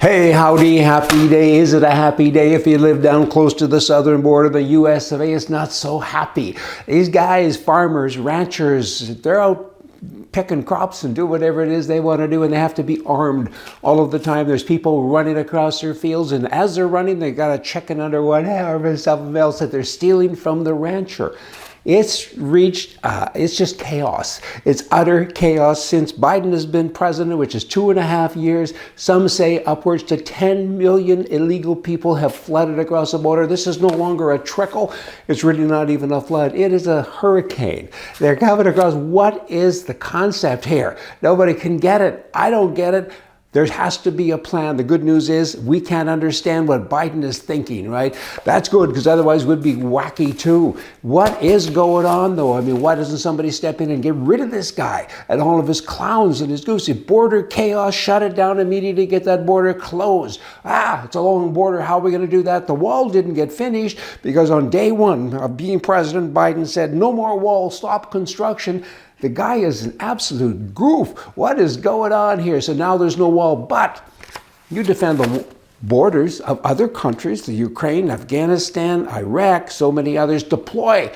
Hey, howdy, happy day. Is it a happy day if you live down close to the southern border of the US of A? It's not so happy. These guys, farmers, ranchers, they're out picking crops and do whatever it is they want to do, and they have to be armed all of the time. There's people running across their fields, and as they're running, they got a chicken under one arm and something else that they're stealing from the rancher. It's just chaos. It's utter chaos since Biden has been president, which is 2.5 years. Some say upwards to 10 million illegal people have flooded across the border. This is no longer a trickle. It's really not even a flood. It is a hurricane. They're coming across. What is the concept here? Nobody can get it. I don't get it. There has to be a plan. The good news is we can't understand what Biden is thinking, right? That's good, because otherwise we'd be wacky too. What is going on though? I mean, why doesn't somebody step in and get rid of this guy and all of his clowns and his goosey? Border chaos, shut it down immediately, get that border closed. It's a long border. How are we going to do that? The wall didn't get finished because on day one of being president, Biden said, no more wall, stop construction. The guy is an absolute goof. What is going on here? So now there's no wall, but you defend the borders of other countries, the Ukraine, Afghanistan, Iraq, so many others. Deploy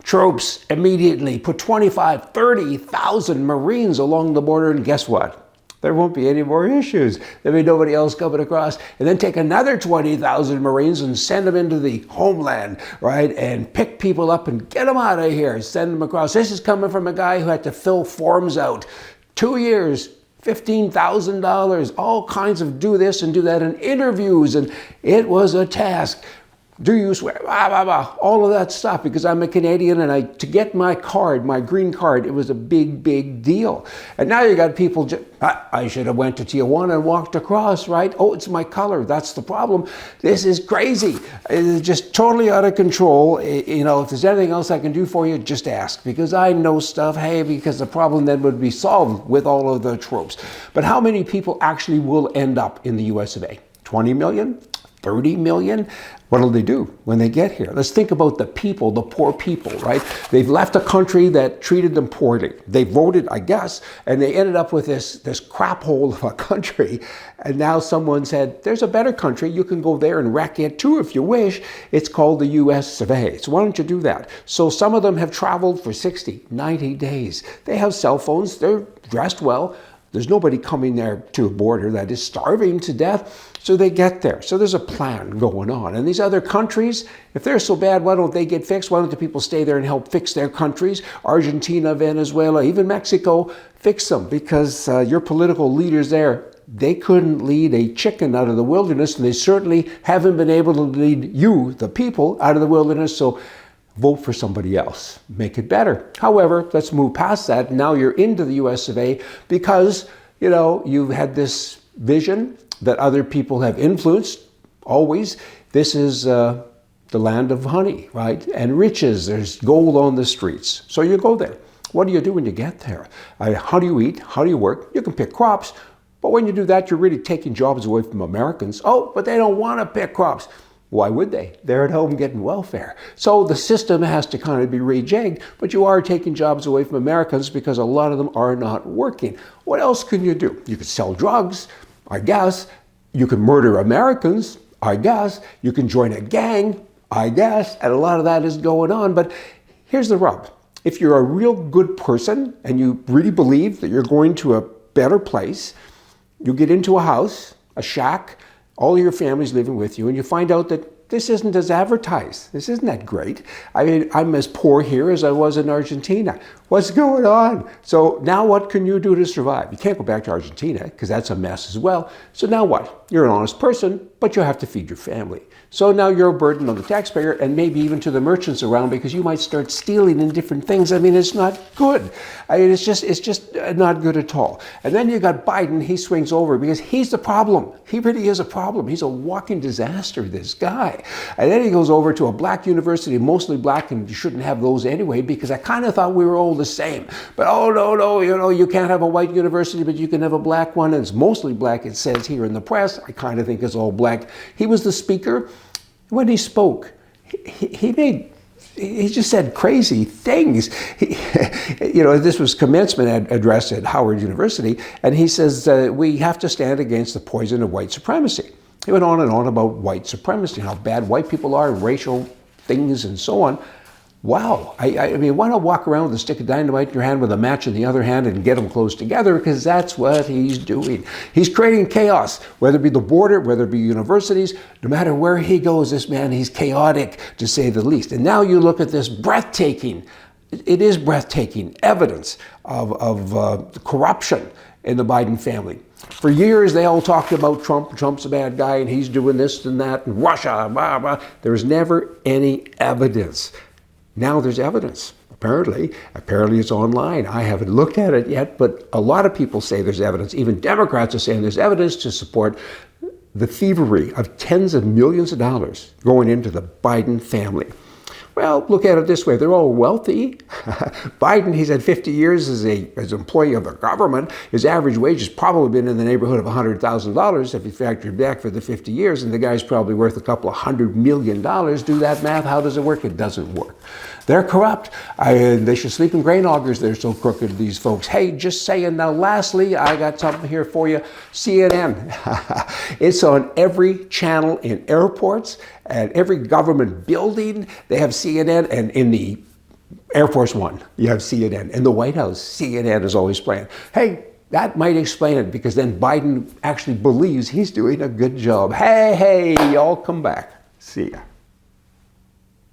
troops immediately. Put 25, 30,000 Marines along the border, and guess what? There won't be any more issues. There'll be nobody else coming across. And then take another 20,000 Marines and send them into the homeland, right? And pick people up and get them out of here. Send them across. This is coming from a guy who had to fill forms out. 2 years, $15,000, all kinds of do this and do that, and interviews. And it was a task. Do you swear? All of that stuff, because I'm a Canadian, and to get my card, my green card, it was a big, big deal. And now you got people, I should have went to Tijuana and walked across, right? Oh, it's my color. That's the problem. This is crazy. It's just totally out of control. You know, if there's anything else I can do for you, just ask, because I know stuff. Hey, because the problem then would be solved with all of the troops. But how many people actually will end up in the US of A? 20 million? 30 million? What'll they do when they get here? Let's think about the people, the poor people, right? They've left a country that treated them poorly. They voted, I guess, and they ended up with this crap hole of a country. And now someone said, there's a better country. You can go there and wreck it too if you wish. It's called the US of A. So why don't you do that? So some of them have traveled for 60, 90 days. They have cell phones. They're dressed well. There's nobody coming there to a border that is starving to death. So they get there. So there's a plan going on. And these other countries, if they're so bad, why don't they get fixed? Why don't the people stay there and help fix their countries? Argentina, Venezuela, even Mexico, fix them, because your political leaders there, they couldn't lead a chicken out of the wilderness, and they certainly haven't been able to lead you, the people, out of the wilderness. So vote for somebody else. Make it better. However, let's move past that. Now you're into the US of A because, you know, you've had this vision that other people have influenced. Always. This is the land of honey, right? And riches. There's gold on the streets. So you go there. What do you do when you get there? How do you eat? How do you work? You can pick crops. But when you do that, you're really taking jobs away from Americans. Oh, but they don't want to pick crops. Why would they? They're at home getting welfare. So the system has to kind of be rejigged, but you are taking jobs away from Americans because a lot of them are not working. What else can you do? You could sell drugs, I guess. You can murder Americans, I guess. You can join a gang, I guess. And a lot of that is going on. But here's the rub. If you're a real good person and you really believe that you're going to a better place, you get into a house, a shack, all your family's living with you, and you find out that this isn't as advertised. This isn't that great. I mean, I'm as poor here as I was in Argentina. What's going on? So now what can you do to survive? You can't go back to Argentina because that's a mess as well. So now what? You're an honest person, but you have to feed your family. So now you're a burden on the taxpayer and maybe even to the merchants around, because you might start stealing in different things. I mean, it's not good. I mean, it's just not good at all. And then you got Biden. He swings over because he's the problem. He really is a problem. He's a walking disaster, this guy. And then he goes over to a black university, mostly black, and you shouldn't have those anyway, because I kind of thought we were all the same. But oh, no, you know, you can't have a white university, but you can have a black one, and it's mostly black, it says here in the press. I kind of think it's all black. He was the speaker. When he spoke, he made he just said crazy things. You know, this was commencement address at Howard University, and he says, we have to stand against the poison of white supremacy. He went on and on about white supremacy, how bad white people are, and racial things and so on. Wow. I mean, why not walk around with a stick of dynamite in your hand with a match in the other hand and get them close together? Because that's what he's doing. He's creating chaos, whether it be the border, whether it be universities. No matter where he goes, this man, he's chaotic, to say the least. And now you look at this breathtaking, it is breathtaking evidence of corruption in the Biden family. For years, they all talked about Trump. Trump's a bad guy, and he's doing this and that, and Russia, blah, blah. There was never any evidence. Now there's evidence, apparently. Apparently it's online. I haven't looked at it yet, but a lot of people say there's evidence. Even Democrats are saying there's evidence to support the thievery of tens of millions of dollars going into the Biden family. Well, look at it this way. They're all wealthy. Biden, he's had 50 years as an employee of the government. His average wage has probably been in the neighborhood of $100,000 if you factor it back for the 50 years, and the guy's probably worth a couple of $100 million. Do that math. How does it work? It doesn't work. They're corrupt. They should sleep in grain augers. They're so crooked, these folks. Hey, just saying. Now, lastly, I got something here for you. CNN. It's on every channel in airports and every government building. They have CNN, and in the Air Force One, you have CNN. In the White House, CNN is always playing. Hey, that might explain it, because then Biden actually believes he's doing a good job. Hey, y'all come back. See ya.